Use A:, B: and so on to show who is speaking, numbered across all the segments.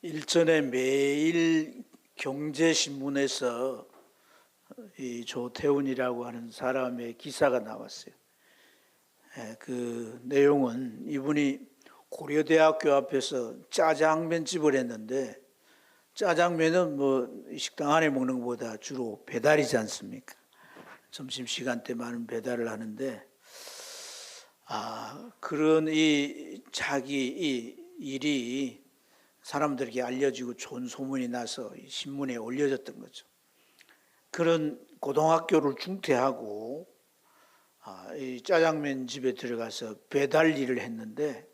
A: 일전에 매일 경제신문에서 이 조태훈이라고 하는 사람의 기사가 나왔어요. 그 내용은 이분이 고려대학교 앞에서 짜장면집을 했는데, 짜장면은 뭐 식당 안에 먹는 것보다 주로 배달이지 않습니까? 점심시간 때 많은 배달을 하는데, 그런 자기 이 일이 사람들에게 알려지고 좋은 소문이 나서 신문에 올려졌던 거죠. 그런 고등학교를 중퇴하고 이 짜장면 집에 들어가서 배달 일을 했는데,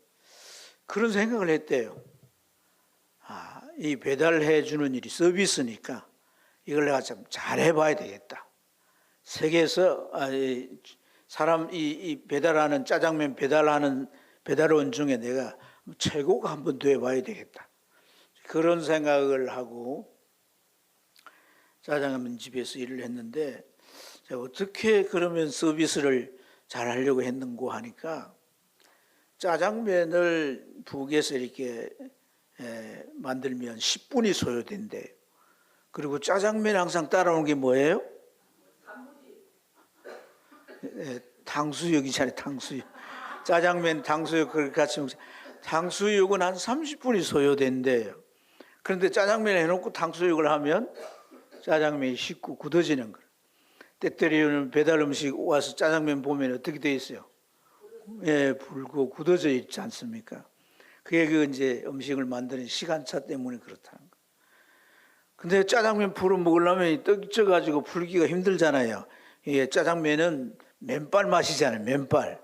A: 그런 생각을 했대요. 이 배달해 주는 일이 서비스니까 이걸 내가 좀 잘해봐야 되겠다. 세계에서 사람 이 배달하는 짜장면 배달원 중에 내가 최고가 한번 돼봐야 되겠다. 그런 생각을 하고 짜장면 집에서 일을 했는데, 제가 어떻게 그러면 서비스를 잘 하려고 했는고 하니까, 짜장면을 북에서 이렇게 만들면 10분이 소요된대요. 그리고 짜장면 항상 따라오는 게 뭐예요? 탕수육이잖아요. 탕수육. 짜장면 탕수육 그렇게 같이 먹자. 탕수육은 한 30분이 소요된대요. 그런데 짜장면 해놓고 탕수육을 하면 짜장면이 식고 굳어지는 거예요. 때때로는 배달 음식 와서 짜장면 보면 어떻게 돼 있어요? 불고 굳어져 있지 않습니까? 그게 이제 음식을 만드는 시간차 때문에 그렇다는 거예요. 근데 짜장면 풀어 먹으려면 떡이 쪄가지고 풀기가 힘들잖아요. 이게 짜장면은 맨발 맛이잖아요. 맨발.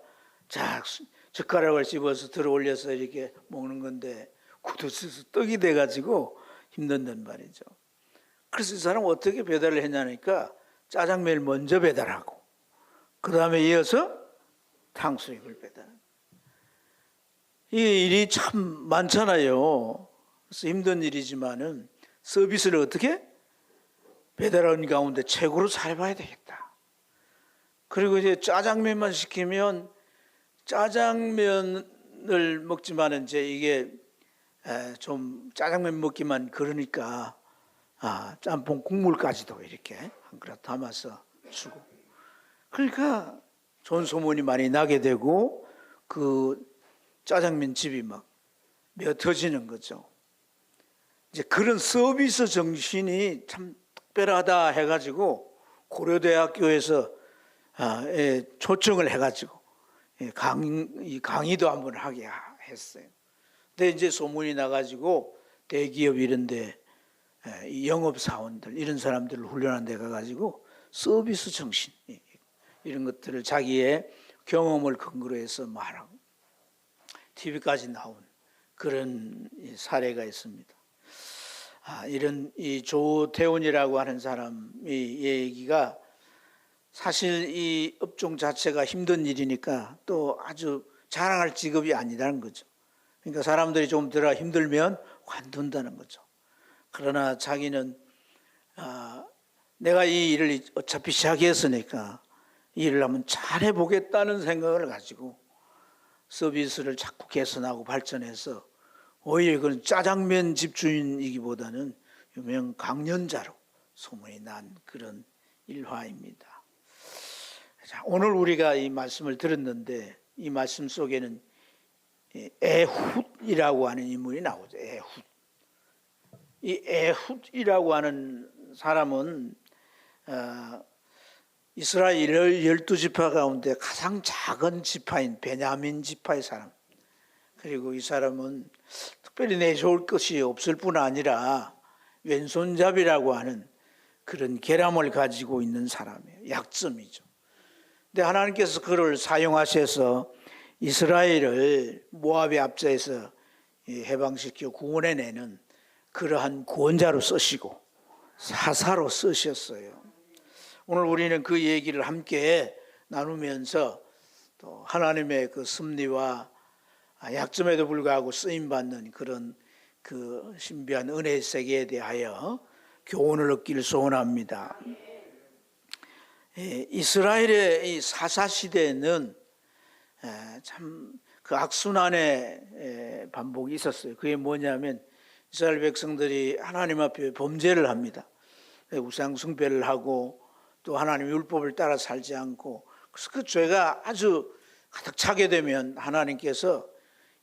A: 젓가락을 집어서 들어 올려서 이렇게 먹는 건데, 굳어져서 떡이 돼가지고 힘든단 말이죠. 그래서 이 사람은 어떻게 배달을 했냐니까, 짜장면을 먼저 배달하고 그 다음에 이어서 탕수육을 배달하고. 이 일이 참 많잖아요. 그래서 힘든 일이지만은 서비스를 어떻게 배달하는 가운데 최고로 잘해봐야 되겠다. 그리고 이제 짜장면만 시키면 짜장면을 먹지만은 이제 이게 좀 짜장면 먹기만 그러니까 짬뽕 국물까지도 이렇게 한 그릇 담아서 주고, 그러니까 좋은 소문이 많이 나게 되고 그 짜장면 집이 막 메어터지는 거죠. 이제 그런 서비스 정신이 참 특별하다 해가지고 고려대학교에서 초청을 해가지고 강의도 한번 하게 했어요. 근데 이제 소문이 나가지고 대기업 이런데 영업사원들 이런 사람들을 훈련한 데 가가지고 서비스 정신 이런 것들을 자기의 경험을 근거로 해서 말하고 TV까지 나온 그런 사례가 있습니다. 이런 이 조태훈이라고 하는 사람의 얘기가 사실 이 업종 자체가 힘든 일이니까 또 아주 자랑할 직업이 아니라는 거죠. 그러니까 사람들이 좀 들어 힘들면 관둔다는 거죠. 그러나 자기는 내가 이 일을 어차피 시작했으니까 이 일을 한번 잘 해보겠다는 생각을 가지고 서비스를 자꾸 개선하고 발전해서 오히려 그런 짜장면 집주인이기보다는 유명 강연자로 소문이 난 그런 일화입니다. 자, 오늘 우리가 이 말씀을 들었는데 이 말씀 속에는 에훗이라고 하는 인물이 나오죠. 에훗. 이 에훗이라고 하는 사람은 이스라엘 12지파 가운데 가장 작은 지파인 베냐민 지파의 사람. 그리고 이 사람은 특별히 내세울 것이 없을 뿐 아니라 왼손잡이라고 하는 그런 결함을 가지고 있는 사람이에요. 약점이죠. 근데 하나님께서 그를 사용하셔서 이스라엘을 모압의 압제에서 해방시켜 구원해내는 그러한 구원자로 쓰시고 사사로 쓰셨어요. 오늘 우리는 그 얘기를 함께 나누면서 또 하나님의 그 섭리와 약점에도 불구하고 쓰임받는 그런 그 신비한 은혜의 세계에 대하여 교훈을 얻기를 소원합니다. 이스라엘의 이 사사시대는 참 그 악순환의 반복이 있었어요. 그게 뭐냐면 이스라엘 백성들이 하나님 앞에 범죄를 합니다. 우상 숭배를 하고 또 하나님의 율법을 따라 살지 않고, 그래서 그 죄가 아주 가득 차게 되면 하나님께서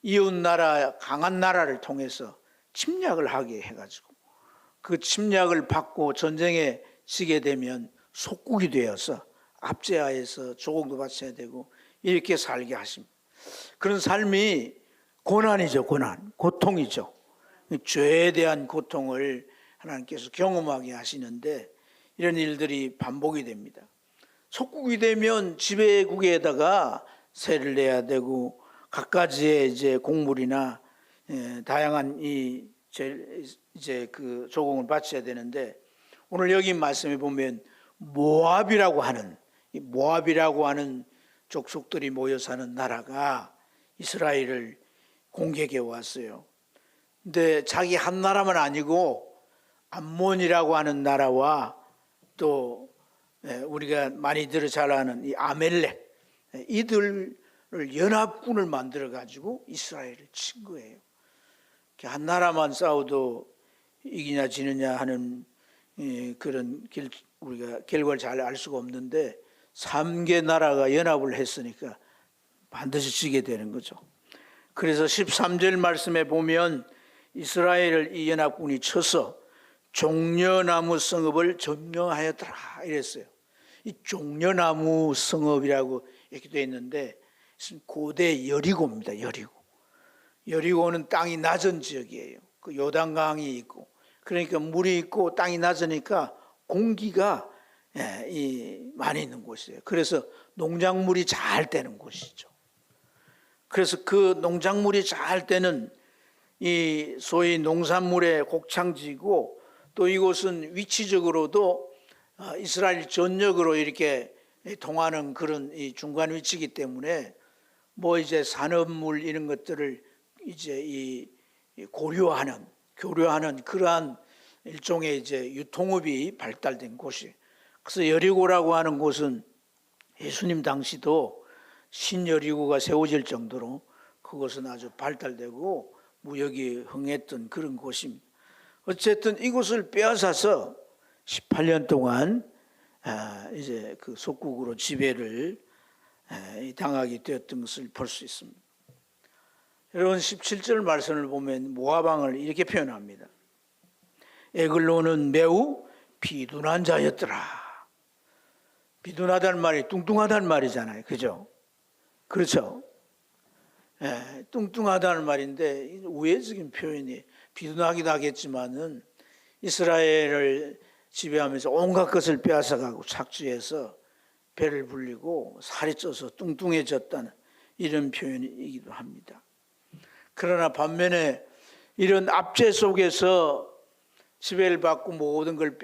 A: 이웃 나라, 강한 나라를 통해서 침략을 하게 해가지고 그 침략을 받고 전쟁에 지게 되면 속국이 되어서 압제하에서 조공도 바쳐야 되고 이렇게 살게 하십니다. 그런 삶이 고난이죠. 고난, 고통이죠. 죄에 대한 고통을 하나님께서 경험하게 하시는데 이런 일들이 반복이 됩니다. 속국이 되면 지배국에다가 세를 내야 되고 갖가지의 이제 곡물이나 다양한 이제 그 조공을 바쳐야 되는데, 오늘 여기 말씀에 보면 모압이라고 하는 족속들이 모여 사는 나라가 이스라엘을 공격해 왔어요. 근데 자기 한 나라만 아니고 암몬이라고 하는 나라와 또 우리가 많이들 잘 아는 이 아멜렉, 이들을 연합군을 만들어 가지고 이스라엘을 친 거예요. 한 나라만 싸워도 이기냐 지느냐 하는 그런 우리가 결과를 잘 알 수가 없는데 3개 나라가 연합을 했으니까 반드시 지게 되는 거죠. 그래서 13절 말씀에 보면 이스라엘을 이 연합군이 쳐서 종려나무 성읍을 점령하였더라 이랬어요. 이 종려나무 성읍이라고 이렇게 되어 있는데 고대 여리고입니다. 여리고는 땅이 낮은 지역이에요. 그 요단강이 있고, 그러니까 물이 있고 땅이 낮으니까 공기가 많이 있는 곳이에요. 그래서 농작물이 잘 되는 곳이죠. 그래서 그 농작물이 잘 되는 이 소위 농산물의 곡창지고, 또 이곳은 위치적으로도 이스라엘 전역으로 이렇게 통하는 그런 이 중간 위치이기 때문에 뭐 이제 산업물 이런 것들을 이제 교류하는 그러한 일종의 이제 유통업이 발달된 곳이. 그래서 여리고라고 하는 곳은 예수님 당시도 신여리고가 세워질 정도로 그것은 아주 발달되고 무역이 흥했던 그런 곳입니다. 어쨌든 이곳을 빼앗아서 18년 동안 이제 그 속국으로 지배를 당하게 되었던 것을 볼 수 있습니다. 여러분 17절 말씀을 보면 모압 왕을 이렇게 표현합니다. 에글론은 매우 비둔한 자였더라. 비둔하다는 말이 뚱뚱하다는 말이잖아요. 그죠? 그렇죠? 뚱뚱하다는 말인데 우회적인 표현이 비둔하기도 하겠지만은 이스라엘을 지배하면서 온갖 것을 빼앗아가고 착취해서 배를 불리고 살이 쪄서 뚱뚱해졌다는 이런 표현이기도 합니다. 그러나 반면에 이런 압제 속에서 지배를 받고 모든 걸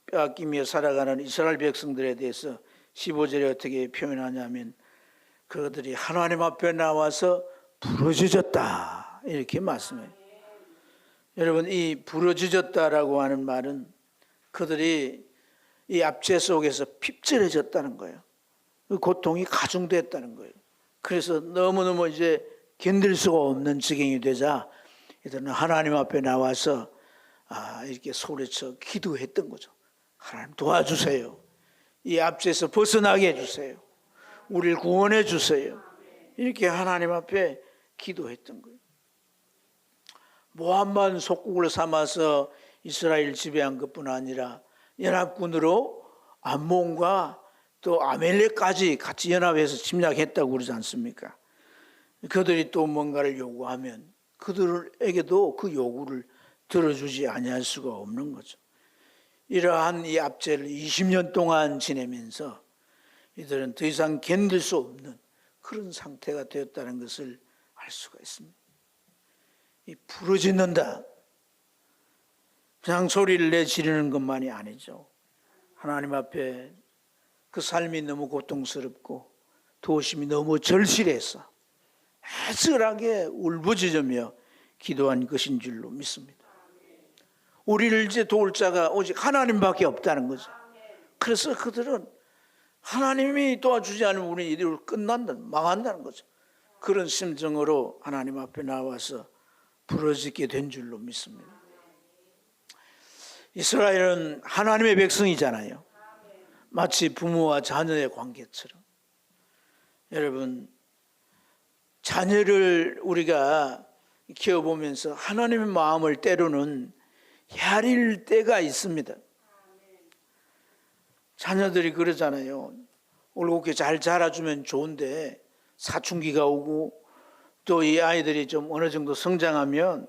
A: 빼앗기며 살아가는 이스라엘 백성들에 대해서 15절에 어떻게 표현하냐면 그들이 하나님 앞에 나와서 부르짖었다 이렇게 말씀해요. 여러분 이 부르짖었다라고 하는 말은 그들이 이 압제 속에서 핍절해졌다는 거예요. 그 고통이 가중됐다는 거예요. 그래서 너무너무 이제 견딜 수가 없는 지경이 되자 이들은 하나님 앞에 나와서 이렇게 소리쳐 기도했던 거죠. 하나님 도와주세요. 이 압제에서 벗어나게 해주세요. 우리를 구원해 주세요. 이렇게 하나님 앞에 기도했던 거예요. 모압만 속국을 삼아서 이스라엘 지배한 것뿐 아니라 연합군으로 암몬과 또 아멜렉까지 같이 연합해서 침략했다고 그러지 않습니까? 그들이 또 뭔가를 요구하면 그들에게도 그 요구를 들어주지 아니할 수가 없는 거죠. 이러한 이 압제를 20년 동안 지내면서 이들은 더 이상 견딜 수 없는 그런 상태가 되었다는 것을 알 수가 있습니다. 이 부르짖는다. 그냥 소리를 내 지르는 것만이 아니죠. 하나님 앞에 그 삶이 너무 고통스럽고 도심이 너무 절실해서 애절하게 울부짖으며 기도한 것인 줄로 믿습니다. 우리를 이제 도울 자가 오직 하나님밖에 없다는 거죠. 그래서 그들은 하나님이 도와주지 않으면 우리 이대로 끝난다, 망한다는 거죠. 그런 심정으로 하나님 앞에 나와서 부러지게 된 줄로 믿습니다. 이스라엘은 하나님의 백성이잖아요. 마치 부모와 자녀의 관계처럼. 여러분, 자녀를 우리가 키워보면서 하나님의 마음을 때로는 헤아릴 때가 있습니다. 자녀들이 그러잖아요. 올곧게 잘 자라주면 좋은데 사춘기가 오고 또 이 아이들이 좀 어느 정도 성장하면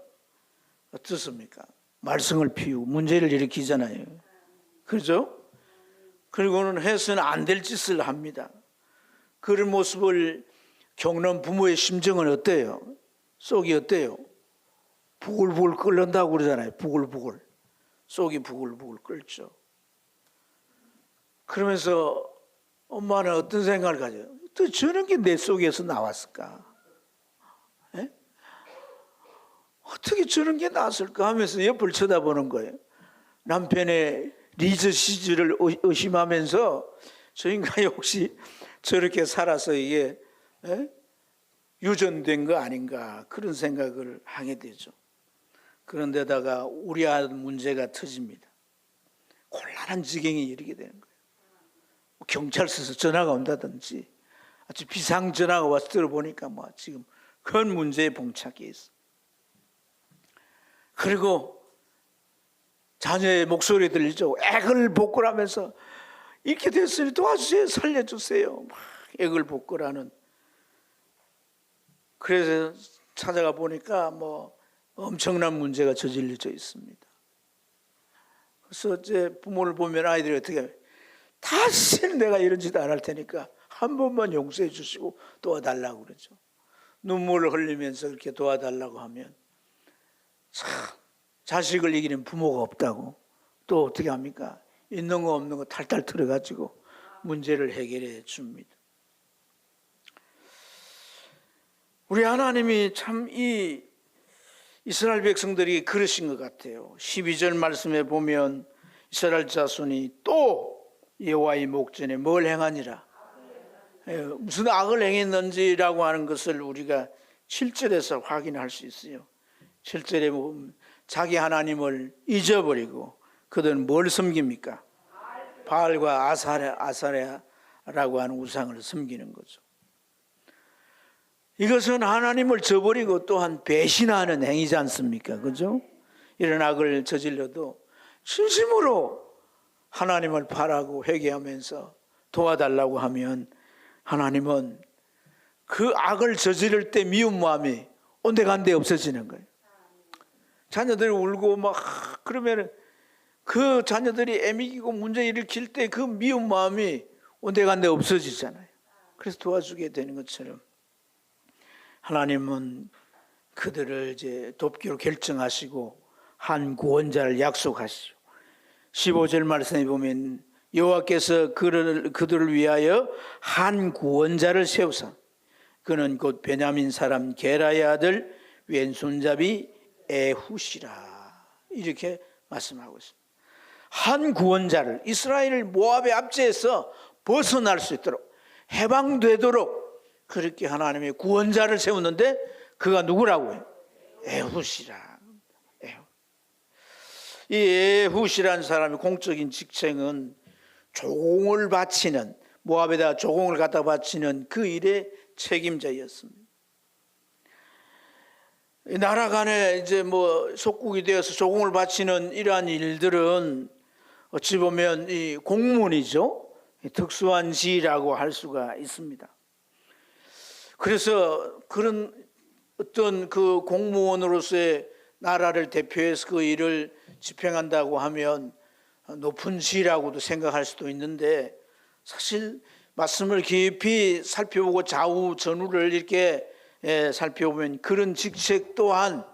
A: 어떻습니까? 말썽을 피우고 문제를 일으키잖아요. 그렇죠? 그리고는 해서는 안 될 짓을 합니다. 그런 모습을 겪는 부모의 심정은 어때요? 속이 어때요? 부글부글 끓는다고 그러잖아요. 부글부글. 속이 부글부글 끓죠. 그러면서 엄마는 어떤 생각을 가져요? 또 저런 게 내 속에서 나왔을까? 에? 어떻게 저런 게 나왔을까 하면서 옆을 쳐다보는 거예요. 남편의 리저 시절을 의심하면서 저 인간이 혹시 저렇게 살아서 이게 유전된 거 아닌가 그런 생각을 하게 되죠. 그런데다가 우리 아들 문제가 터집니다. 곤란한 지경에 이르게 되는 거예요. 경찰서에서 전화가 온다든지 아주 비상 전화가 와서 들어보니까 뭐 지금 큰 문제에 봉착해 있어. 그리고 자녀의 목소리 들리죠. 애걸복걸하면서 이렇게 됐으니 도와주세요, 살려주세요. 막 애걸복걸하는. 그래서 찾아가 보니까 뭐 엄청난 문제가 저질러져 있습니다. 그래서 이제 부모를 보면 아이들이 어떻게 해요? 다시는 내가 이런 짓 안 할 테니까 한 번만 용서해 주시고 도와달라고 그러죠. 눈물을 흘리면서 그렇게 도와달라고 하면 참 자식을 이기는 부모가 없다고 또 어떻게 합니까? 있는 거 없는 거 탈탈 털어가지고 문제를 해결해 줍니다. 우리 하나님이 참 이 이스라엘 백성들이 그러신 것 같아요. 12절 말씀에 보면 이스라엘 자손이 또 여호와의 목전에 뭘 행하니라? 무슨 악을 행했는지라고 하는 것을 우리가 7절에서 확인할 수 있어요. 7절에 보면 자기 하나님을 잊어버리고 그들은 뭘 섬깁니까? 바알과 아사레라고 하는 우상을 섬기는 거죠. 이것은 하나님을 저버리고 또한 배신하는 행위지 않습니까? 그죠? 이런 악을 저질러도 진심으로 하나님을 바라고 회개하면서 도와달라고 하면 하나님은 그 악을 저지를 때 미운 마음이 온데간데 없어지는 거예요. 자녀들이 울고 막 그러면 그 자녀들이 애미기고 문제 일으킬 때 그 미운 마음이 온데간데 없어지잖아요. 그래서 도와주게 되는 것처럼 하나님은 그들을 이제 돕기로 결정하시고 한 구원자를 약속하시죠. 15절 말씀에 보면 여호와께서 그들을 위하여 한 구원자를 세우사 그는 곧 베냐민 사람 게라의 아들 왼손잡이 에훗이라 이렇게 말씀하고 있습니다. 한 구원자를 이스라엘 모압의 압제에서 벗어날 수 있도록 해방되도록 그렇게 하나님의 구원자를 세웠는데 그가 누구라고요? 에훗이라. 이 에훗이라는 사람의 공적인 직책은 조공을 바치는 모압에다 조공을 갖다 바치는 그 일의 책임자였습니다. 나라 간에 이제 뭐 속국이 되어서 조공을 바치는 이러한 일들은 어찌 보면 이 공문이죠. 특수한 지라고 할 수가 있습니다. 그래서 그런 어떤 그 공무원으로서의 나라를 대표해서 그 일을 집행한다고 하면 높은 지위라고도 생각할 수도 있는데 사실 말씀을 깊이 살펴보고 좌우 전후를 이렇게 살펴보면 그런 직책 또한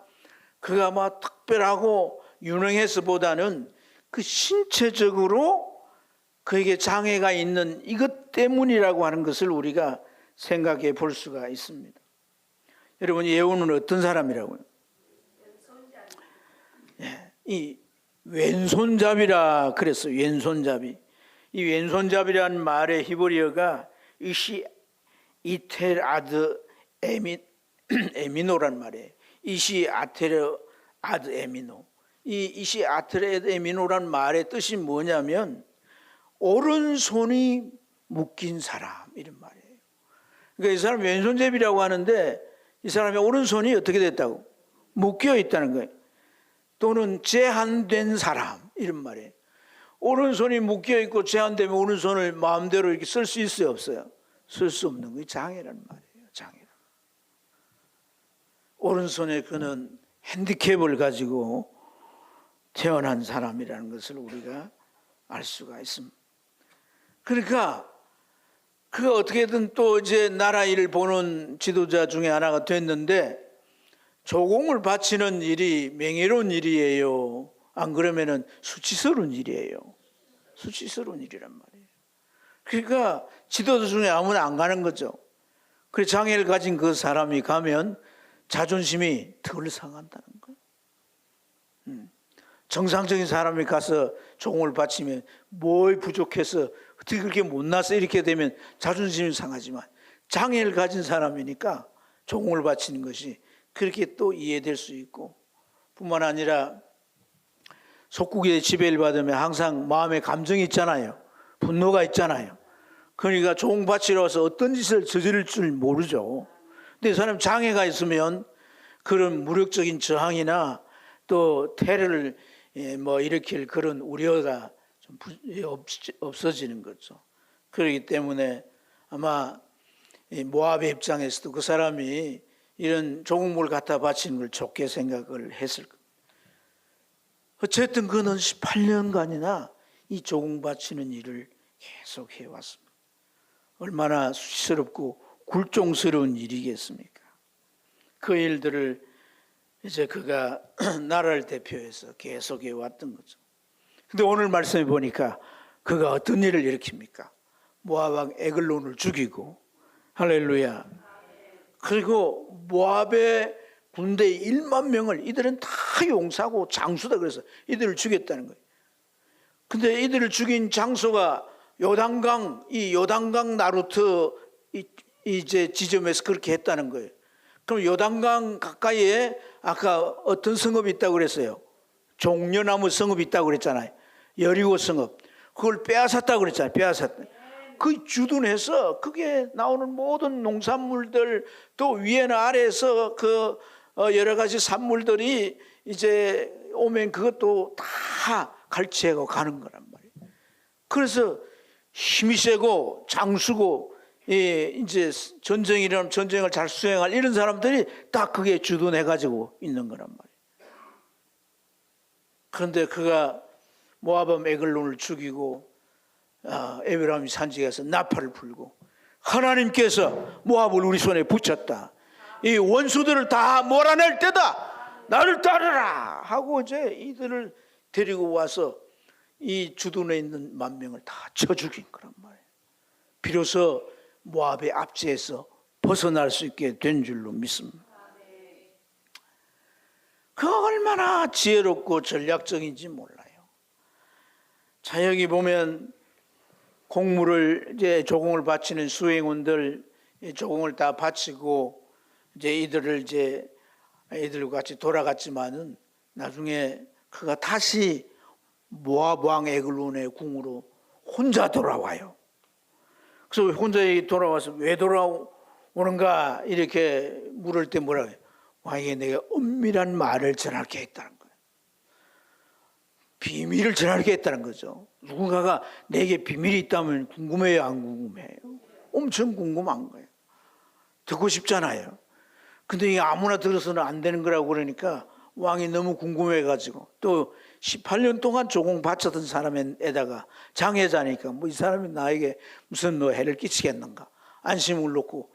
A: 그가 막 특별하고 유능해서보다는 그 신체적으로 그에게 장애가 있는 이것 때문이라고 하는 것을 우리가 생각해 볼 수가 있습니다. 여러분 예후는 어떤 사람이라고요? 이 왼손잡이라 그랬어요. 왼손잡이. 이 왼손잡이라는 말의 히브리어가 이시 이텔 아드 에미노란 말이에요. 이시 아테르 아드 에미노. 이 이시 아테르 아드 에미노란 말의 뜻이 뭐냐면 오른손이 묶인 사람 이런 말이에요. 그러니까 이 사람 왼손잡이라고 하는데 이 사람의 오른손이 어떻게 됐다고? 묶여 있다는 거예요. 또는 제한된 사람 이런 말이에요. 오른손이 묶여 있고 제한되면 오른손을 마음대로 이렇게 쓸 수 있어요, 없어요? 쓸 수 없는 게 장애란 말이에요. 장애. 오른손에 그는 핸디캡을 가지고 태어난 사람이라는 것을 우리가 알 수가 있습니다. 그러니까 그가 어떻게든 또 이제 나라 일을 보는 지도자 중에 하나가 됐는데 조공을 바치는 일이 명예로운 일이에요. 안 그러면은 수치스러운 일이에요. 수치스러운 일이란 말이에요. 그러니까 지도자 중에 아무나 안 가는 거죠. 그래서 장애를 가진 그 사람이 가면 자존심이 덜 상한다는 거예요. 정상적인 사람이 가서 조공을 바치면 뭘 부족해서 어떻게 그렇게 못나서 이렇게 되면 자존심이 상하지만 장애를 가진 사람이니까 조공을 바치는 것이 그렇게 또 이해될 수 있고 뿐만 아니라 속국의 지배를 받으면 항상 마음에 감정이 있잖아요. 분노가 있잖아요. 그러니까 조공 바치러 와서 어떤 짓을 저지를 줄 모르죠. 근데 이 사람 장애가 있으면 그런 무력적인 저항이나 또 테러를 일으킬 그런 우려가 좀 없어지는 거죠. 그렇기 때문에 아마 모압의 입장에서도 그 사람이 이런 조공물을 갖다 바치는 걸 좋게 생각을 했을 겁니다. 어쨌든 그는 18년간이나 이 조공 바치는 일을 계속 해왔습니다. 얼마나 수치스럽고 굴종스러운 일이겠습니까? 그 일들을 이제 그가 나라를 대표해서 계속 해왔던 거죠. 근데 오늘 말씀해 보니까 그가 어떤 일을 일으킵니까? 모압 왕 에글론을 죽이고, 할렐루야. 그리고 모압의 군대 1만 명을 이들은 다 용사고 장수다 그래서 이들을 죽였다는 거예요. 근데 이들을 죽인 장소가 요단강, 이 요단강 나루트 이제 지점에서 그렇게 했다는 거예요. 그럼 요단강 가까이에 아까 어떤 성읍이 있다고 그랬어요? 종려나무 성읍이 있다고 그랬잖아요. 여리고 성읍. 그걸 빼앗았다고 그랬잖아요. 빼앗았다. 그 주둔해서 그게 나오는 모든 농산물들 또 위에나 아래에서 그 여러 가지 산물들이 이제 오면 그것도 다 갈취하고 가는 거란 말이에요. 그래서 힘이 세고 장수고 이제 전쟁이라면 전쟁을 잘 수행할 이런 사람들이 딱 그게 주둔해가지고 있는 거란 말이에요. 그런데 그가 모압 에글론을 죽이고 에브라임 산지에 가서 나팔을 불고 하나님께서 모압을 우리 손에 붙였다. 이 원수들을 다 몰아낼 때다. 나를 따르라 하고 이제 이들을 데리고 와서 이 주둔해 있는 1만 명을 다 쳐 죽인 거란 말이에요. 비로소 모압의 압제에서 벗어날 수 있게 된 줄로 믿습니다. 그가 얼마나 지혜롭고 전략적인지 몰라요. 자, 여기 보면 공물을 이제 조공을 바치는 수행원들 조공을 다 바치고 이제 이들과 같이 돌아갔지만은 나중에 그가 다시 모압 왕 에글론의 궁으로 혼자 돌아와요. 그래서 혼자 돌아와서 왜 돌아오는가 이렇게 물을 때 뭐라고 해요? 왕에게 내가 은밀한 말을 전하게 했다는 거예요. 비밀을 전하게 했다는 거죠. 누군가가 내게 비밀이 있다면 궁금해요, 안 궁금해요? 엄청 궁금한 거예요. 듣고 싶잖아요. 근데 이게 아무나 들어서는 안 되는 거라고 그러니까 왕이 너무 궁금해가지고 또 18년 동안 조공 바쳤던 사람에다가 장애자니까 뭐 이 사람이 나에게 무슨 해를 끼치겠는가 안심을 놓고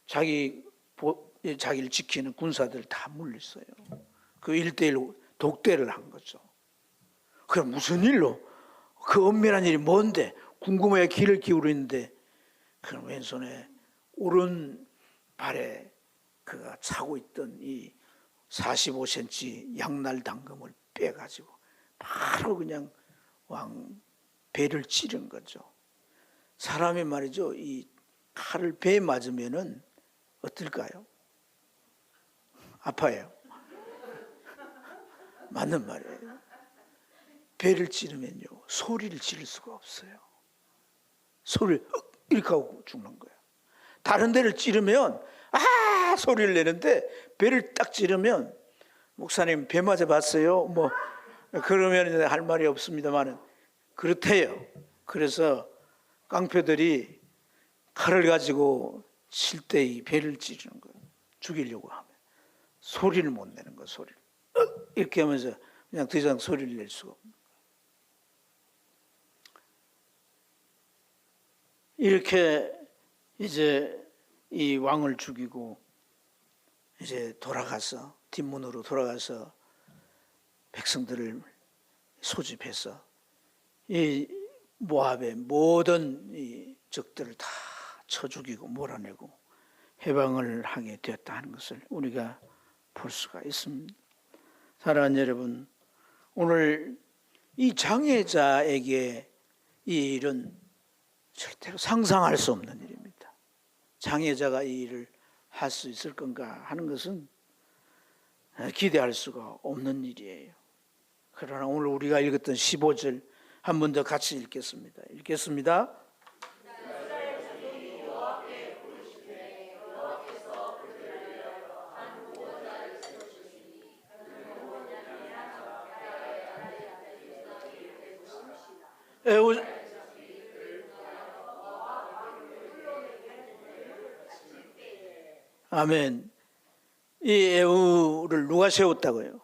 A: 자기를 지키는 군사들 다 물렸어요. 그 1대1 독대를 한 거죠. 그럼 무슨 일로? 그 엄밀한 일이 뭔데? 궁금해 귀를 기울이는데 그럼 왼손에 오른발에 그가 차고 있던 이 45cm 양날 당금을 빼가지고 바로 그냥 왕 배를 찌른 거죠. 사람이 말이죠. 이 칼을 배에 맞으면은 어떨까요? 아파요. 맞는 말이에요. 배를 찌르면요 소리를 지를 수가 없어요. 소리를 이렇게 하고 죽는 거예요. 다른 데를 찌르면 아 소리를 내는데 배를 딱 찌르면 목사님 배 맞아 봤어요? 뭐 그러면 할 말이 없습니다만은 그렇대요. 그래서 깡패들이 칼을 가지고 칠 때 이 배를 찌르는 거예요. 죽이려고 하면 소리를 못 내는 거예요. 소리를 이렇게 하면서 그냥 더 이상 소리를 낼 수가 없는 거예요. 이렇게 이제 이 왕을 죽이고 이제 돌아가서 뒷문으로 돌아가서 백성들을 소집해서 이 모압의 모든 이 적들을 다 쳐 죽이고 몰아내고 해방을 하게 되었다 하는 것을 우리가 볼 수가 있습니다. 사랑하는 여러분, 오늘 이 장애자에게 이 일은 절대로 상상할 수 없는 일입니다. 장애자가 이 일을 할 수 있을 건가 하는 것은 기대할 수가 없는 일이에요. 그러나 오늘 우리가 읽었던 15절 한 번 더 같이 읽겠습니다. 읽겠습니다. 아멘. 이 에후를 누가 세웠다고요?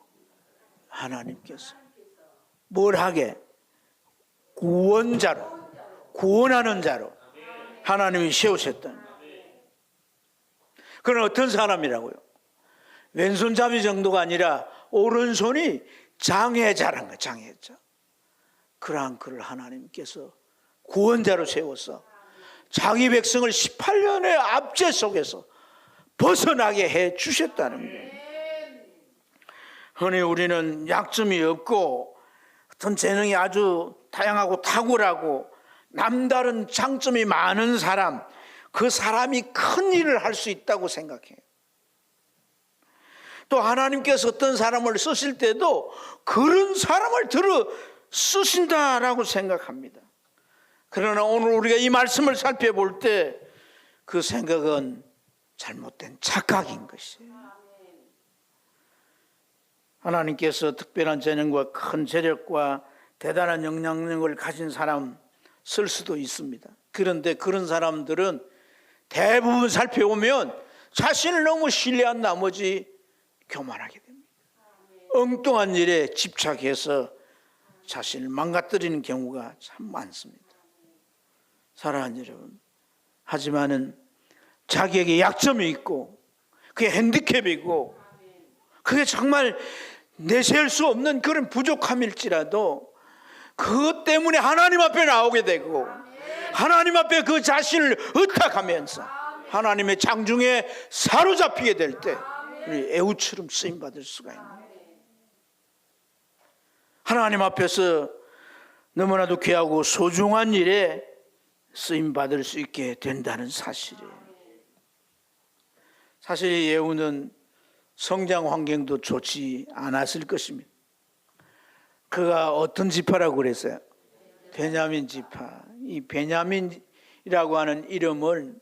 A: 하나님께서. 뭘 하게? 구원자로, 구원하는 자로 하나님이 세우셨다는 거예요. 그는 어떤 사람이라고요? 왼손잡이 정도가 아니라 오른손이 장애자란 거예요. 장애자. 그러한 그를 하나님께서 구원자로 세워서 자기 백성을 18년의 압제 속에서 벗어나게 해 주셨다는 거예요. 흔히 우리는 약점이 없고 어떤 재능이 아주 다양하고 탁월하고 남다른 장점이 많은 사람, 그 사람이 큰 일을 할 수 있다고 생각해요. 또 하나님께서 어떤 사람을 쓰실 때도 그런 사람을 들어 쓰신다라고 생각합니다. 그러나 오늘 우리가 이 말씀을 살펴볼 때 그 생각은 잘못된 착각인 것이에요. 하나님께서 특별한 재능과 큰 재력과 대단한 영향력을 가진 사람 쓸 수도 있습니다. 그런데 그런 사람들은 대부분 살펴보면 자신을 너무 신뢰한 나머지 교만하게 됩니다. 엉뚱한 일에 집착해서 자신을 망가뜨리는 경우가 참 많습니다. 사랑하는 여러분, 하지만은 자기에게 약점이 있고 그게 핸디캡이고 그게 정말 내세울 수 없는 그런 부족함일지라도 그것 때문에 하나님 앞에 나오게 되고 하나님 앞에 그 자신을 의탁하면서 하나님의 장중에 사로잡히게 될 때 우리 에후처럼 쓰임받을 수가 있는 거예요. 하나님 앞에서 너무나도 귀하고 소중한 일에 쓰임받을 수 있게 된다는 사실이에요. 사실 예후는 성장 환경도 좋지 않았을 것입니다. 그가 어떤 지파라고 그랬어요? 베냐민 지파. 이 베냐민이라고 하는 이름을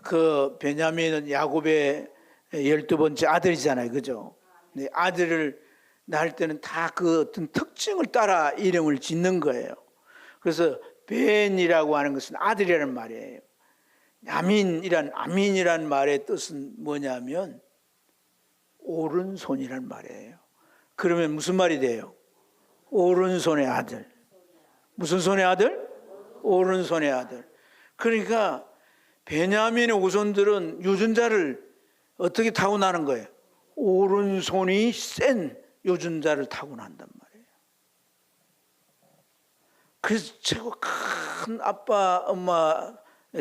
A: 그 베냐민은 야곱의 12번째 아들이잖아요, 그죠? 근데 아들을 낳을 때는 다 그 어떤 특징을 따라 이름을 짓는 거예요. 그래서 벤이라고 하는 것은 아들이라는 말이에요. 아민이란 말의 뜻은 뭐냐면 오른손이란 말이에요. 그러면 무슨 말이 돼요? 오른손의 아들. 무슨 손의 아들? 오른손의 아들. 그러니까 베냐민의 후손들은 유전자를 어떻게 타고나는 거예요? 오른손이 센 유전자를 타고난단 말이에요. 그래서 최고 큰 아빠, 엄마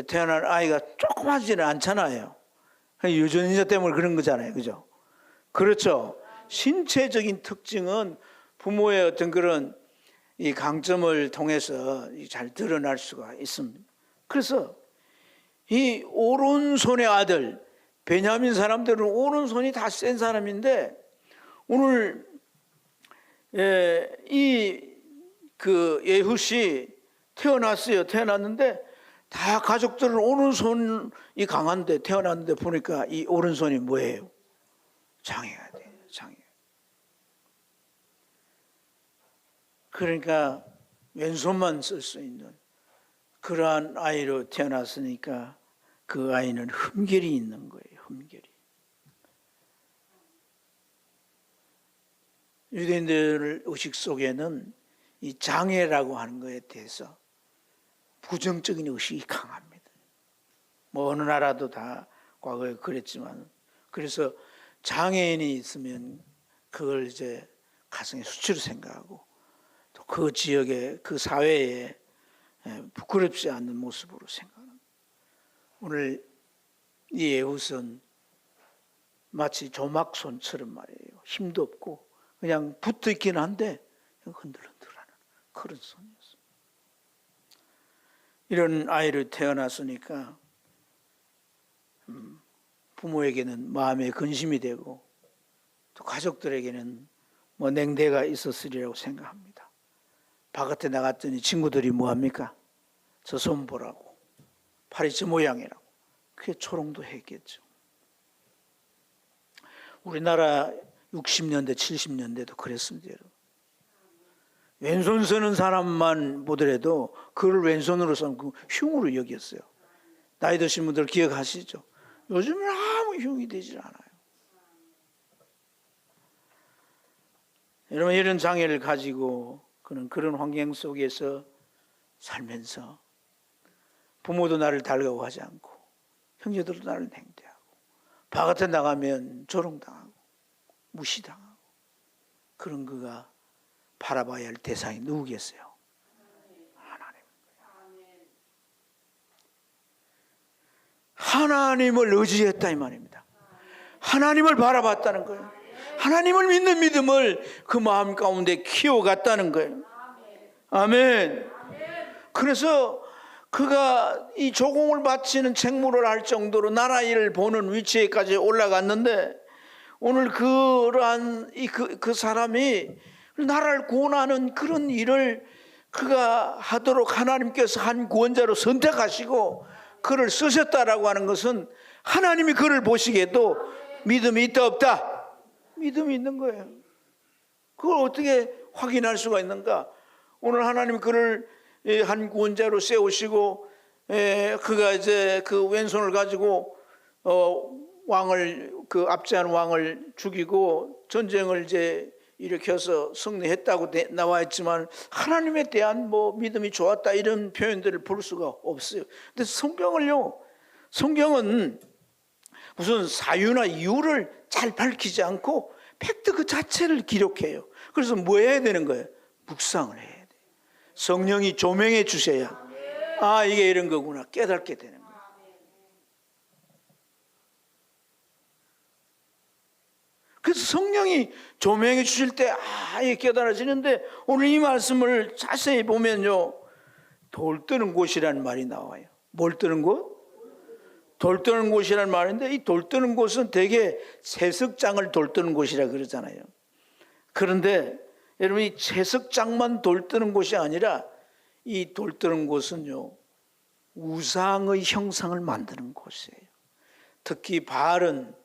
A: 태어난 아이가 조그마지는 않잖아요. 유전자 때문에 그런 거잖아요, 그죠? 그렇죠. 신체적인 특징은 부모의 어떤 그런 이 강점을 통해서 잘 드러날 수가 있습니다. 그래서 이 오른손의 아들, 베냐민 사람들은 오른손이 다 센 사람인데 오늘 그 예훗이 태어났어요. 태어났는데 다 가족들은 오른손이 강한데 태어났는데 보니까 이 오른손이 뭐예요? 장애가 돼요. 장애. 그러니까 왼손만 쓸 수 있는 그러한 아이로 태어났으니까 그 아이는 흠결이 있는 거예요. 흠결이. 유대인들 의식 속에는 이 장애라고 하는 것에 대해서 부정적인 의식이 강합니다. 뭐 어느 나라도 다 과거에 그랬지만, 그래서 장애인이 있으면 그걸 이제 가정의 수치로 생각하고 또 그 지역에 그 사회에 부끄럽지 않는 모습으로 생각합니다. 오늘 이 예훗은 마치 조막손처럼 말이에요. 힘도 없고 그냥 붙어 있긴 한데 흔들흔들하는 그런 손이었어요. 이런 아이를 태어났으니까 부모에게는 마음의 근심이 되고 또 가족들에게는 뭐 냉대가 있었으리라고 생각합니다. 바깥에 나갔더니 친구들이 뭐합니까? 저 손 보라고, 팔이 저 모양이라고. 그게 조롱도 했겠죠. 우리나라 60년대 70년대도 그랬습니다. 여러분. 왼손 쓰는 사람만 보더라도 그걸 왼손으로 쓰는 그 흉으로 여겼어요. 나이 드신 분들 기억하시죠? 요즘은 아무 흉이 되질 않아요. 여러분, 이런 장애를 가지고 그런 환경 속에서 살면서 부모도 나를 달가워하지 않고 형제들도 나를 냉대하고 바깥에 나가면 조롱당하고 무시당하고 그런 그가 바라봐야 할 대상이 누구겠어요? 하나님. 하나님을 의지했다 이 말입니다. 하나님을 바라봤다는 거예요. 하나님을 믿는 믿음을 그 마음 가운데 키워갔다는 거예요. 아멘. 그래서 그가 이 조공을 바치는 책무를 할 정도로 나라 일을 보는 위치에까지 올라갔는데 오늘 그러한 그 사람이 나라를 구원하는 그런 일을 그가 하도록 하나님께서 한 구원자로 선택하시고 그를 쓰셨다라고 하는 것은 하나님이 그를 보시기에도 믿음이 있다 없다? 믿음이 있는 거예요. 그걸 어떻게 확인할 수가 있는가? 오늘 하나님 그를 한 구원자로 세우시고 그가 이제 그 왼손을 가지고 왕을 그 압제한 왕을 죽이고 전쟁을 이제 일으켜서 승리했다고 나와 있지만 하나님에 대한 뭐 믿음이 좋았다 이런 표현들을 볼 수가 없어요. 근데 성경은 무슨 사유나 이유를 잘 밝히지 않고 팩트 그 자체를 기록해요. 그래서 뭐 해야 되는 거예요? 묵상을 해야 돼요. 성령이 조명해 주셔야 아 이게 이런 거구나 깨닫게 되는 거예요. 그래서 성령이 조명해 주실 때 이게 깨달아지는데 오늘 이 말씀을 자세히 보면요 돌 뜨는 곳이라는 말이 나와요. 뭘 뜨는 곳? 돌 뜨는 곳이라는 말인데 이 돌 뜨는 곳은 되게 채석장을 돌 뜨는 곳이라 그러잖아요. 그런데 여러분 이 채석장만 돌 뜨는 곳이 아니라 이 돌 뜨는 곳은요 우상의 형상을 만드는 곳이에요. 특히 바알은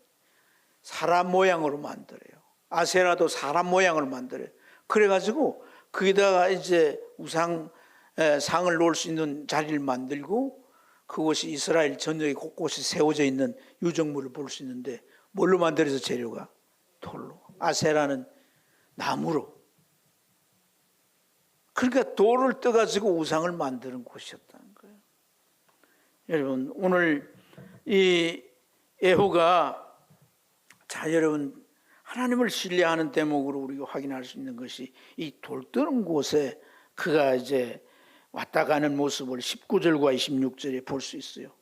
A: 사람 모양으로 만들어요. 아세라도 사람 모양으로 만들어요. 그래가지고 거기다가 이제 우상 상을 놓을 수 있는 자리를 만들고 그곳이 이스라엘 전역에 곳곳이 세워져 있는 유적물을 볼 수 있는데 뭘로 만들어서 재료가? 돌로. 아세라는 나무로. 그러니까 돌을 떠가지고 우상을 만드는 곳이었다는 거예요. 여러분 오늘 이 예후가 자 여러분 하나님을 신뢰하는 대목으로 우리가 확인할 수 있는 것이 이 돌 뜨는 곳에 그가 이제 왔다 가는 모습을 19절과 26절에 볼 수 있어요.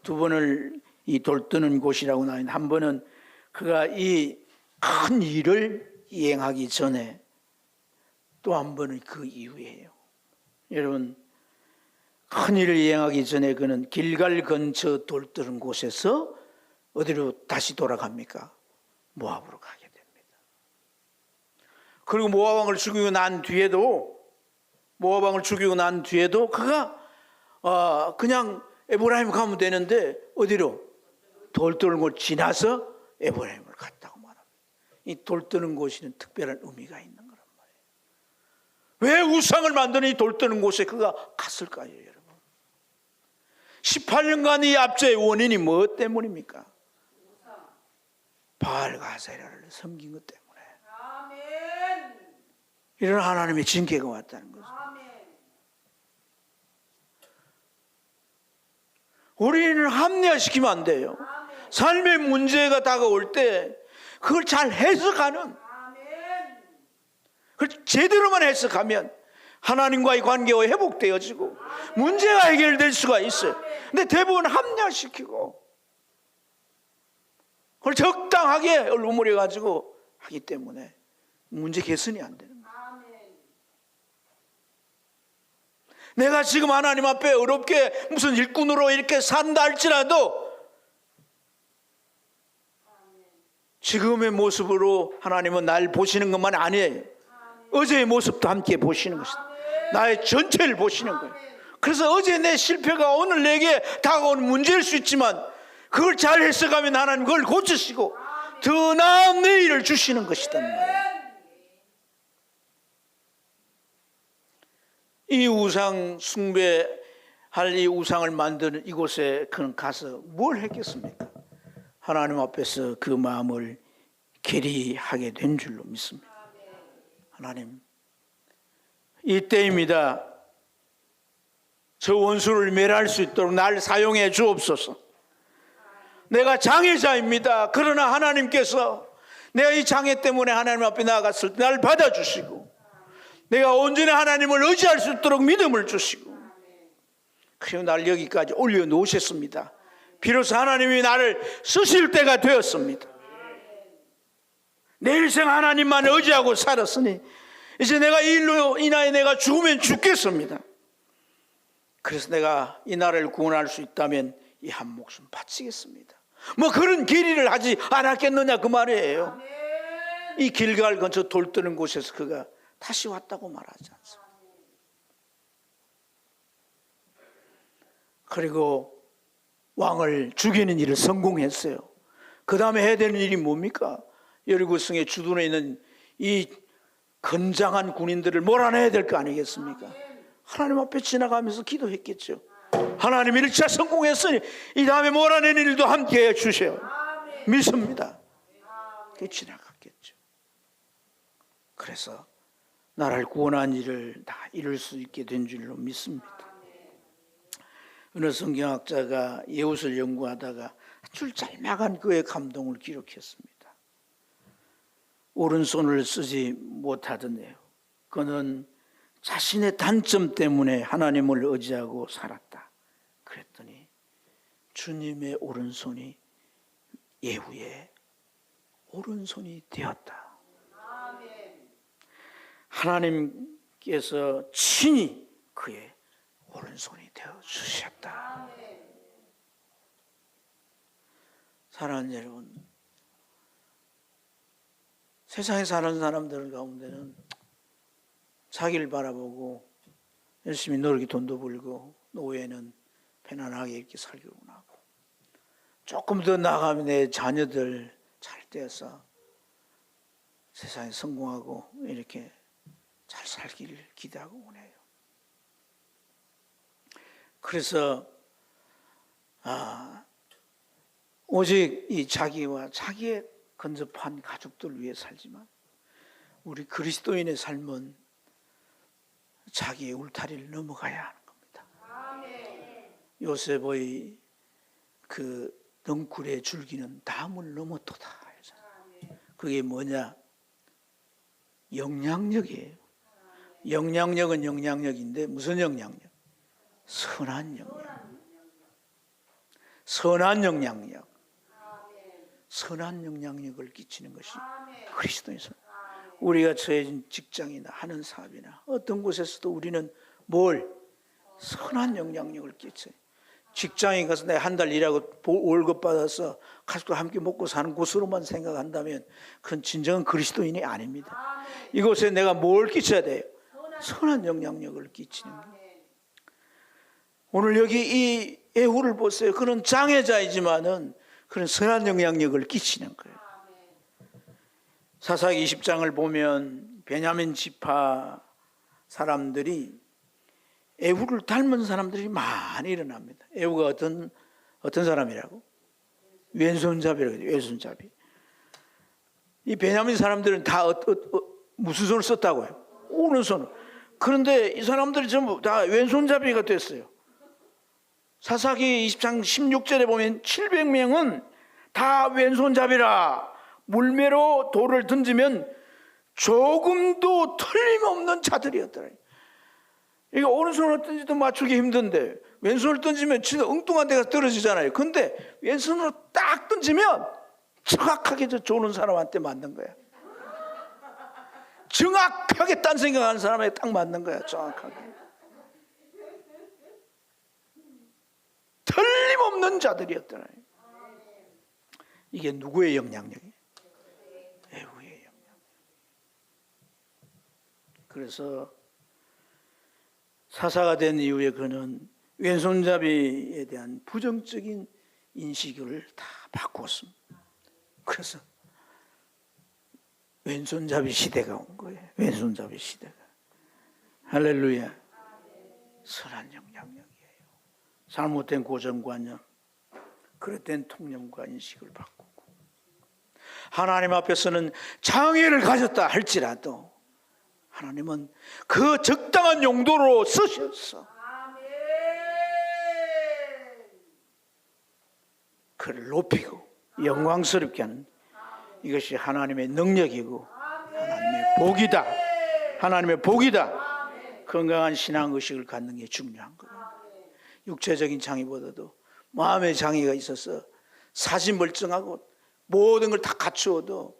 A: 두 번을 이 돌 뜨는 곳이라고 나와 있는데 한 번은 그가 이 큰 일을 이행하기 전에 또 한 번은 그 이후에요. 여러분 큰 일을 이행하기 전에 그는 길갈 근처 돌 뜨는 곳에서 어디로 다시 돌아갑니까? 모압으로 가게 됩니다. 그리고 모압 왕을 죽이고 난 뒤에도 그가 그냥 에브라임 가면 되는데 어디로? 돌 뜨는 곳 지나서 에브라임을 갔다고 말합니다. 이 돌 뜨는 곳에는 특별한 의미가 있는 거란 말이에요. 왜 우상을 만드는 이 돌 뜨는 곳에 그가 갔을까요, 여러분? 18년간 이 압제의 원인이 무엇 때문입니까? 바알과 아세라를 섬긴 것 때문에. 이런 하나님의 징계가 왔다는 거죠. 우리는 합리화시키면 안 돼요. 삶의 문제가 다가올 때 그걸 잘 해석하는, 그걸 제대로만 해석하면 하나님과의 관계가 회복되어지고 문제가 해결될 수가 있어요. 근데 대부분 합리화시키고 그걸 적당하게 얼버무려 가지고 하기 때문에 문제 개선이 안 되는 거예요. 내가 지금 하나님 앞에 어렵게 무슨 일꾼으로 이렇게 산다 할지라도 지금의 모습으로 하나님은 날 보시는 것만 아니에요. 어제의 모습도 함께 보시는 것이다. 나의 전체를 보시는 거예요. 그래서 어제 내 실패가 오늘 내게 다가오는 문제일 수 있지만 그걸 잘 해석하면 하나님 그걸 고치시고 더 나은 내일을 주시는 것이단 말이에요. 이 우상 숭배할 이 우상을 만드는 이곳에 그는 가서 뭘 했겠습니까? 하나님 앞에서 그 마음을 계리하게 된 줄로 믿습니다. 하나님, 이때입니다. 저 원수를 멸할 수 있도록 날 사용해 주옵소서. 내가 장애자입니다. 그러나 하나님께서 내가 이 장애 때문에 하나님 앞에 나아갔을 때 날 받아주시고 내가 온전히 하나님을 의지할 수 있도록 믿음을 주시고 그리고 날 여기까지 올려놓으셨습니다. 비로소 하나님이 나를 쓰실 때가 되었습니다. 내 일생 하나님만 의지하고 살았으니 이제 내가 이 일로 인하여 내가 죽으면 죽겠습니다. 그래서 내가 이 나라를 구원할 수 있다면 이 한 목숨 바치겠습니다. 뭐 그런 계리를 하지 않았겠느냐 그 말이에요. 이 길갈 근처 돌 뜨는 곳에서 그가 다시 왔다고 말하지 않습니다. 그리고 왕을 죽이는 일을 성공했어요. 그 다음에 해야 되는 일이 뭡니까? 여리고성의 주둔에 있는 이 건장한 군인들을 몰아내야 될 거 아니겠습니까? 하나님 앞에 지나가면서 기도했겠죠. 하나님 1차 성공했으니 이 다음에 몰아내는 일도 함께 해주세요. 믿습니다. 그게 지나갔겠죠. 그래서 나라를 구원한 일을 다 이룰 수 있게 된 줄로 믿습니다. 어느 성경학자가 예웃을 연구하다가 아주 짤막한 그의 감동을 기록했습니다. 오른손을 쓰지 못하던데요. 그는 자신의 단점 때문에 하나님을 의지하고 살았다. 그랬더니 주님의 오른손이 예후의 오른손이 되었다. 하나님께서 친히 그의 오른손이 되어 주셨다. 사랑하는 여러분, 세상에 사는 사람들 가운데는 자기를 바라보고 열심히 노력이 돈도 벌고 노후에는 편안하게 이렇게 살기로 하고 조금 더 나아가면 내 자녀들 잘 되어서 세상에 성공하고 이렇게 잘 살기를 기대하고 오네요. 그래서 오직 이 자기와 자기의 근접한 가족들 위해 살지만 우리 그리스도인의 삶은 자기의 울타리를 넘어가야 하는 겁니다. 요셉의 그 넝쿨의 줄기는 담을 넘어도다. 그게 뭐냐? 영향력이에요. 영향력은 영향력인데 무슨 영향력? 선한 영향력. 선한 영향력. 선한 영향력을 끼치는 것이 그리스도의 선. 우리가 처해진 직장이나 하는 사업이나 어떤 곳에서도 우리는 뭘? 선한 영향력을 끼쳐요. 직장에 가서 내가 한 달 일하고 월급 받아서 가족과 함께 먹고 사는 곳으로만 생각한다면 그건 진정한 그리스도인이 아닙니다. 이곳에 내가 뭘 끼쳐야 돼요? 선한 영향력을 끼치는 거예요. 오늘 여기 이 에후를 보세요. 그는 장애자이지만은 그런 선한 영향력을 끼치는 거예요. 사사기 20장을 보면 베냐민 지파 사람들이 에후를 닮은 사람들이 많이 일어납니다. 에후가 어떤 사람이라고? 왼손잡이라고 해요. 왼손잡이. 이 베냐민 사람들은 다 무슨 손을 썼다고요? 오른손을. 그런데 이 사람들이 전부 다 왼손잡이가 됐어요. 사사기 20장 16절에 보면 700명은 다 왼손잡이라 물매로 돌을 던지면 조금도 틀림없는 자들이었더라. 이게 오른손으로 던지도 맞추기 힘든데 왼손을 던지면 진짜 엉뚱한 데가 떨어지잖아요. 근데 왼손으로 딱 던지면 정확하게 저 조는 사람한테 맞는 거야. 정확하게 딴 생각하는 사람에게 딱 맞는 거야. 정확하게. 틀림없는 자들이었더라. 이게 누구의 영향력이에요? 에후의 영향력. 그래서 사사가 된 이후에 그는 왼손잡이에 대한 부정적인 인식을 다 바꿨습니다. 그래서 왼손잡이 시대가 온 거예요. 왼손잡이 시대가. 할렐루야. 선한 영향력이에요. 잘못된 고정관념, 그릇된 통념과 인식을 바꾸고 하나님 앞에서는 장애를 가졌다 할지라도 하나님은 그 적당한 용도로 쓰셨어. 그를 높이고 영광스럽게 하는 이것이 하나님의 능력이고 하나님의 복이다. 하나님의 복이다. 건강한 신앙의식을 갖는 게 중요한 거예요. 육체적인 장애보다도 마음의 장애가 있어서 사지 멀쩡하고 모든 걸 다 갖추어도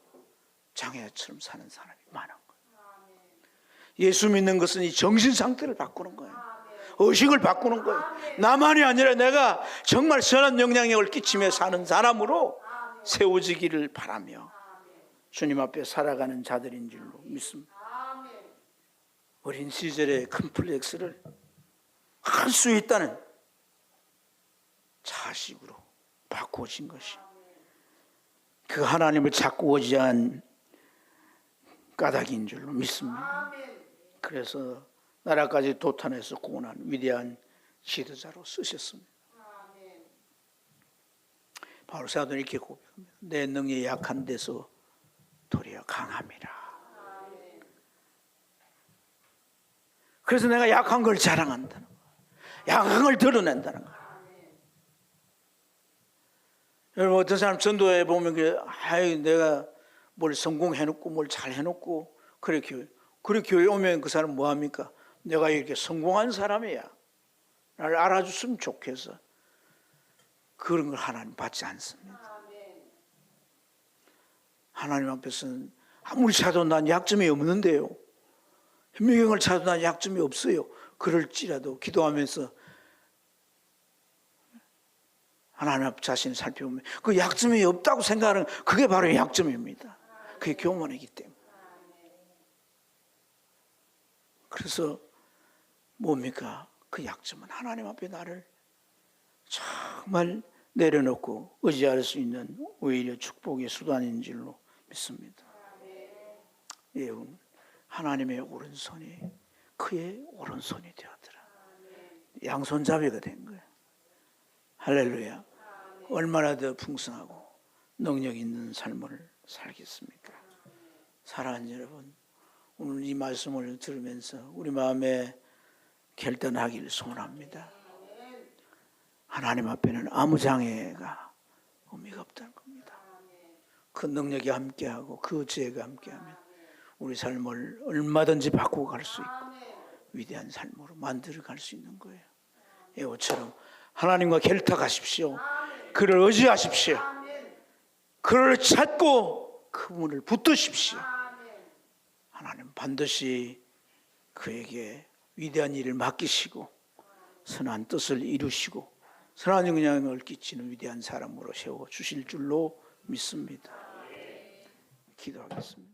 A: 장애처럼 사는 사람이 많은 거예요. 예수 믿는 것은 이 정신 상태를 바꾸는 거예요. 의식을 바꾸는 거예요. 나만이 아니라 내가 정말 선한 영향력을 끼치며 사는 사람으로 세워지기를 바라며 주님 앞에 살아가는 자들인 줄로 믿습니다. 어린 시절의 컴플렉스를 할 수 있다는 자식으로 바꾸어진 것이 그 하나님을 찾고 의지한 까닭인 줄로 믿습니다. 그래서 나라까지 도탄해서 구원한 위대한 지도자로 쓰셨습니다. 바울 사도는 이렇게 고백합니다. 내 능력이 약한 데서 도리어 강함이라. 그래서 내가 약한 걸 자랑한다는 거예요. 약한 걸 드러낸다는 거예요. 여러분 어떤 사람 전도해 보면 내가 뭘 성공해놓고 뭘 잘해놓고 그래 교회 오면 그 사람 뭐합니까? 내가 이렇게 성공한 사람이야. 나를 알아줬으면 좋겠어. 그런 걸 하나님 받지 않습니다. 하나님 앞에서는 아무리 찾아도 난 약점이 없는데요. 현미경을 찾아도 난 약점이 없어요. 그럴지라도 기도하면서 하나님 앞 자신을 살펴보면 그 약점이 없다고 생각하는 그게 바로 약점입니다. 그게 교만이기 때문에. 그래서 뭡니까? 그 약점은 하나님 앞에 나를 정말 내려놓고 의지할 수 있는 오히려 축복의 수단인 줄로 믿습니다. 예, 하나님의 오른손이 그의 오른손이 되었더라. 양손잡이가 된 거예요. 할렐루야. 얼마나 더 풍성하고 능력 있는 삶을 살겠습니까? 사랑하는 여러분, 오늘 이 말씀을 들으면서 우리 마음에 결단하기를 소원합니다. 하나님 앞에는 아무 장애가 의미가 없다는 겁니다. 그 능력이 함께하고 그 지혜가 함께하면 우리 삶을 얼마든지 바꾸고 갈 수 있고 위대한 삶으로 만들어 갈 수 있는 거예요. 에호처럼 하나님과 결탁하십시오. 그를 의지하십시오. 그를 찾고 그분을 붙드십시오. 하나님 반드시 그에게 위대한 일을 맡기시고 선한 뜻을 이루시고 선한 영향을 끼치는 위대한 사람으로 세워 주실 줄로 믿습니다. 기도하겠습니다.